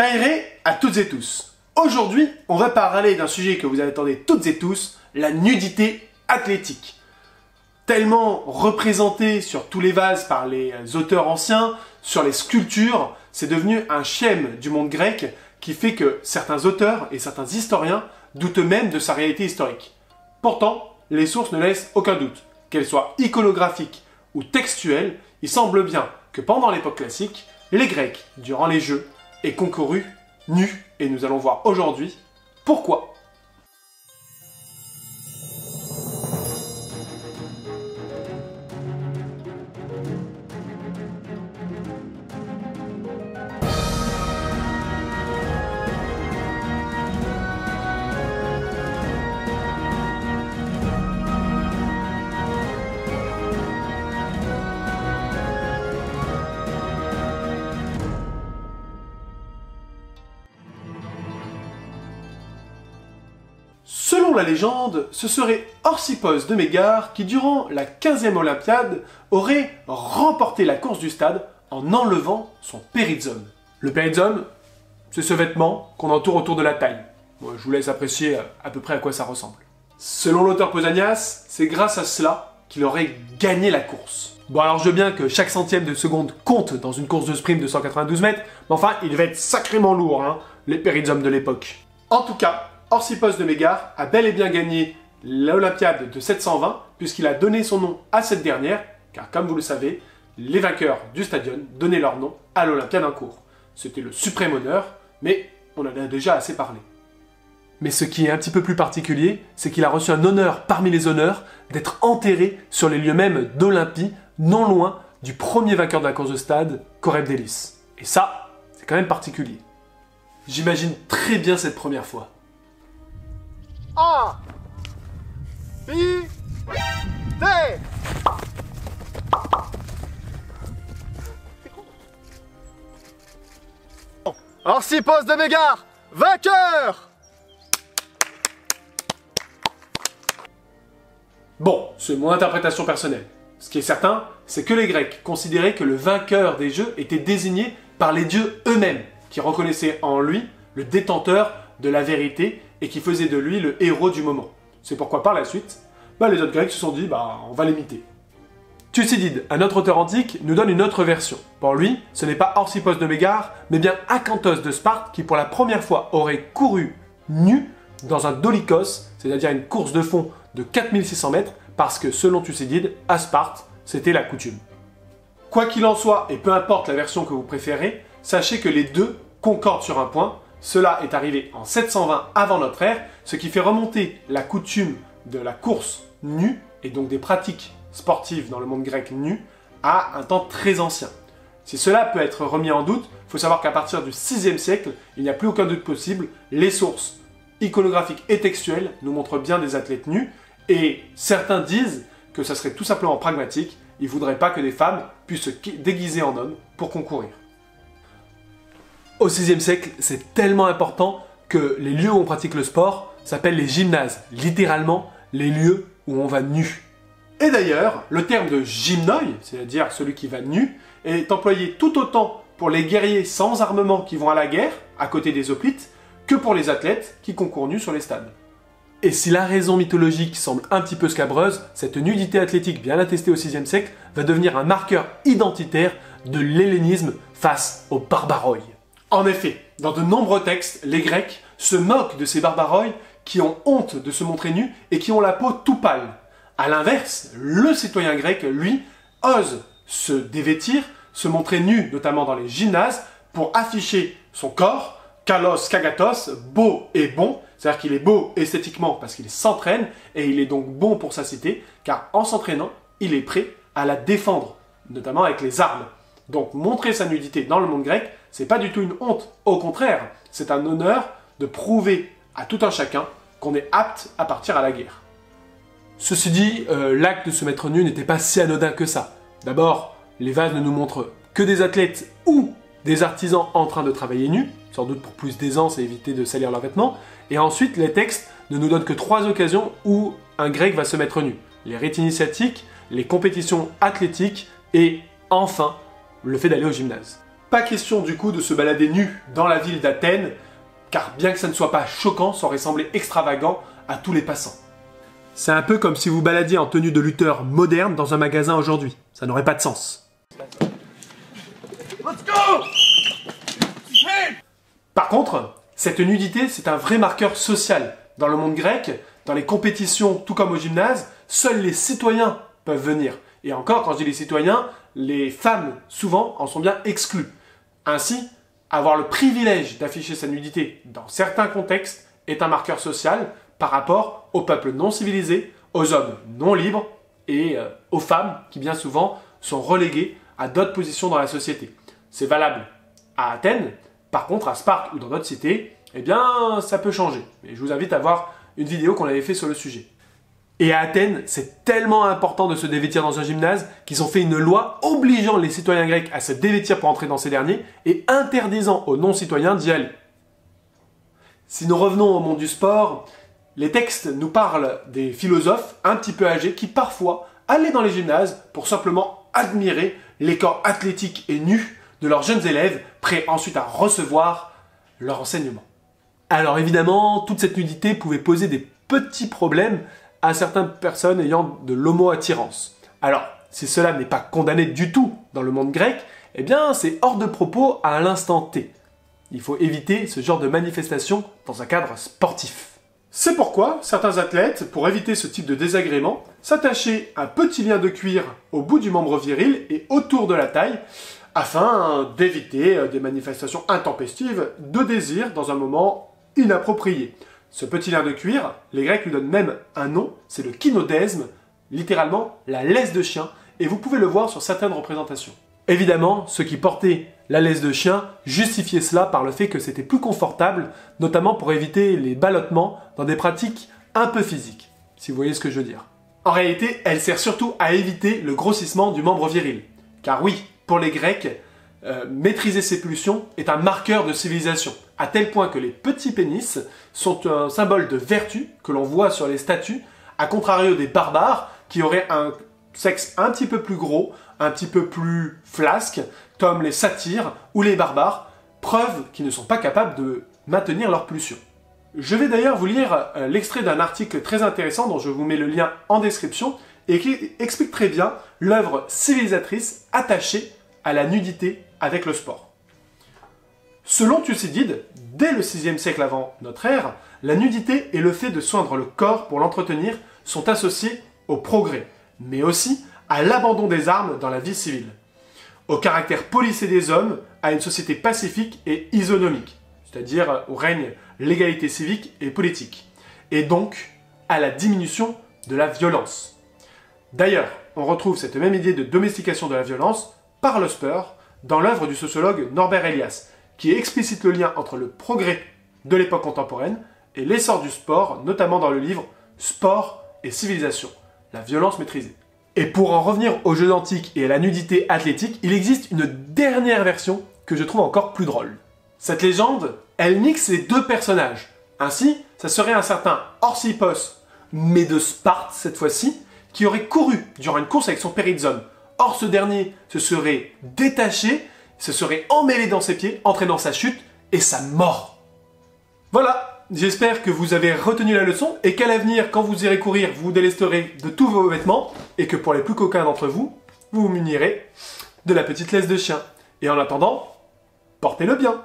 Kairé à toutes et tous. Aujourd'hui, on va parler d'un sujet que vous attendez toutes et tous, la nudité athlétique. Tellement représenté sur tous les vases par les auteurs anciens, sur les sculptures, c'est devenu un schème du monde grec qui fait que certains auteurs et certains historiens doutent même de sa réalité historique. Pourtant, les sources ne laissent aucun doute. Qu'elles soient iconographiques ou textuelles, il semble bien que pendant l'époque classique, les Grecs, durant les Jeux, aient concouru nus. Et nous allons voir aujourd'hui pourquoi. Selon la légende, ce serait Orsippos de Mégare qui, durant la 15e Olympiade, aurait remporté la course du stade en enlevant son périzome. Le périzome, c'est ce vêtement qu'on entoure autour de la taille. Moi, je vous laisse apprécier à peu près à quoi ça ressemble. Selon l'auteur Pausanias, c'est grâce à cela qu'il aurait gagné la course. Bon, alors je veux bien que chaque centième de seconde compte dans une course de sprint de 192 mètres, mais enfin, il devait être sacrément lourd, hein, les périzomes de l'époque. En tout cas, Orsippos de Mégare a bel et bien gagné l'Olympiade de 720 puisqu'il a donné son nom à cette dernière, car comme vous le savez, les vainqueurs du stadion donnaient leur nom à l'Olympiade en cours. C'était le suprême honneur, mais on en a déjà assez parlé. Mais ce qui est un petit peu plus particulier, c'est qu'il a reçu un honneur parmi les honneurs d'être enterré sur les lieux mêmes d'Olympie, non loin du premier vainqueur de la course de stade, Coreb-Delis. Et ça, c'est quand même particulier. J'imagine très bien cette première fois. A, B, D. Orsippos de Mégare, vainqueur! Bon, c'est mon interprétation personnelle. Ce qui est certain, c'est que les Grecs considéraient que le vainqueur des Jeux était désigné par les dieux eux-mêmes, qui reconnaissaient en lui le détenteur de la vérité et qui faisait de lui le héros du moment. C'est pourquoi par la suite, les autres Grecs se sont dit, on va l'imiter. Thucydide, un autre auteur antique, nous donne une autre version. Pour lui, ce n'est pas Orsippos de Mégare, mais bien Akanthos de Sparte qui pour la première fois aurait couru nu dans un dolikos, c'est-à-dire une course de fond de 4600 mètres, parce que selon Thucydide, à Sparte, c'était la coutume. Quoi qu'il en soit, et peu importe la version que vous préférez, sachez que les deux concordent sur un point. Cela est arrivé en 720 avant notre ère, ce qui fait remonter la coutume de la course nue, et donc des pratiques sportives dans le monde grec nu, à un temps très ancien. Si cela peut être remis en doute, il faut savoir qu'à partir du 6e siècle, il n'y a plus aucun doute possible, les sources iconographiques et textuelles nous montrent bien des athlètes nus, et certains disent que ça serait tout simplement pragmatique, ils ne voudraient pas que des femmes puissent se déguiser en hommes pour concourir. Au 6e siècle, c'est tellement important que les lieux où on pratique le sport s'appellent les gymnases, littéralement les lieux où on va nu. Et d'ailleurs, le terme de gymnoi, c'est-à-dire celui qui va nu, est employé tout autant pour les guerriers sans armement qui vont à la guerre, à côté des hoplites, que pour les athlètes qui concourent nus sur les stades. Et si la raison mythologique semble un petit peu scabreuse, cette nudité athlétique bien attestée au 6e siècle va devenir un marqueur identitaire de l'hellénisme face aux barbaroi. En effet, dans de nombreux textes, les Grecs se moquent de ces barbaroi qui ont honte de se montrer nus et qui ont la peau tout pâle. A l'inverse, le citoyen grec, lui, ose se dévêtir, se montrer nu, notamment dans les gymnases, pour afficher son corps, kalos kagatos, beau et bon, c'est-à-dire qu'il est beau esthétiquement parce qu'il s'entraîne et il est donc bon pour sa cité, car en s'entraînant, il est prêt à la défendre, notamment avec les armes. Donc montrer sa nudité dans le monde grec, c'est pas du tout une honte, au contraire, c'est un honneur de prouver à tout un chacun qu'on est apte à partir à la guerre. Ceci dit, l'acte de se mettre nu n'était pas si anodin que ça. D'abord, les vases ne nous montrent que des athlètes ou des artisans en train de travailler nus, sans doute pour plus d'aisance et éviter de salir leurs vêtements, et ensuite les textes ne nous donnent que 3 occasions où un grec va se mettre nu. Les rites initiatiques, les compétitions athlétiques et enfin le fait d'aller au gymnase. Pas question du coup de se balader nu dans la ville d'Athènes, car bien que ça ne soit pas choquant, ça aurait semblé extravagant à tous les passants. C'est un peu comme si vous baladiez en tenue de lutteur moderne dans un magasin aujourd'hui. Ça n'aurait pas de sens. Let's go! Par contre, cette nudité, c'est un vrai marqueur social. Dans le monde grec, dans les compétitions, tout comme au gymnase, seuls les citoyens peuvent venir. Et encore, quand je dis les citoyens, les femmes, souvent, en sont bien exclues. Ainsi, avoir le privilège d'afficher sa nudité dans certains contextes est un marqueur social par rapport aux peuples non civilisés, aux hommes non libres et aux femmes qui bien souvent sont reléguées à d'autres positions dans la société. C'est valable à Athènes, par contre à Sparte ou dans d'autres cités, eh bien ça peut changer. Et je vous invite à voir une vidéo qu'on avait fait sur le sujet. Et à Athènes, c'est tellement important de se dévêtir dans un gymnase qu'ils ont fait une loi obligeant les citoyens grecs à se dévêtir pour entrer dans ces derniers et interdisant aux non-citoyens d'y aller. Si nous revenons au monde du sport, les textes nous parlent des philosophes un petit peu âgés qui parfois allaient dans les gymnases pour simplement admirer les corps athlétiques et nus de leurs jeunes élèves, prêts ensuite à recevoir leur enseignement. Alors évidemment, toute cette nudité pouvait poser des petits problèmes à certaines personnes ayant de l'homo-attirance. Alors, si cela n'est pas condamné du tout dans le monde grec, eh bien c'est hors de propos à l'instant T. Il faut éviter ce genre de manifestation dans un cadre sportif. C'est pourquoi certains athlètes, pour éviter ce type de désagrément, s'attachaient un petit lien de cuir au bout du membre viril et autour de la taille, afin d'éviter des manifestations intempestives de désir dans un moment inapproprié. Ce petit lien de cuir, les Grecs lui donnent même un nom, c'est le kynodesme, littéralement la laisse de chien, et vous pouvez le voir sur certaines représentations. Évidemment, ceux qui portaient la laisse de chien justifiaient cela par le fait que c'était plus confortable, notamment pour éviter les ballottements dans des pratiques un peu physiques, si vous voyez ce que je veux dire. En réalité, elle sert surtout à éviter le grossissement du membre viril. Car oui, pour les Grecs, maîtriser ses pulsions est un marqueur de civilisation, à tel point que les petits pénis sont un symbole de vertu que l'on voit sur les statues, à contrario des barbares qui auraient un sexe un petit peu plus gros, un petit peu plus flasque, comme les satyres ou les barbares, preuve qu'ils ne sont pas capables de maintenir leur pulsion. Je vais d'ailleurs vous lire l'extrait d'un article très intéressant dont je vous mets le lien en description et qui explique très bien l'œuvre civilisatrice attachée à la nudité avec le sport. Selon Thucydide, dès le 6e siècle avant notre ère, la nudité et le fait de soindre le corps pour l'entretenir sont associés au progrès, mais aussi à l'abandon des armes dans la vie civile, au caractère policé des hommes, à une société pacifique et isonomique, c'est-à-dire où règne l'égalité civique et politique, et donc à la diminution de la violence. D'ailleurs, on retrouve cette même idée de domestication de la violence par le sport dans l'œuvre du sociologue Norbert Elias, qui explicite le lien entre le progrès de l'époque contemporaine et l'essor du sport, notamment dans le livre « Sport et civilisation, la violence maîtrisée ». Et pour en revenir aux Jeux antiques et à la nudité athlétique, il existe une dernière version que je trouve encore plus drôle. Cette légende, elle mixe les deux personnages. Ainsi, ça serait un certain Orsippos, mais de Sparte cette fois-ci, qui aurait couru durant une course avec son périzome. Or, ce dernier se serait détaché, se serait emmêlé dans ses pieds, entraînant sa chute et sa mort. Voilà, j'espère que vous avez retenu la leçon et qu'à l'avenir, quand vous irez courir, vous vous délesterez de tous vos vêtements et que pour les plus coquins d'entre vous, vous vous munirez de la petite laisse de chien. Et en attendant, portez-le bien.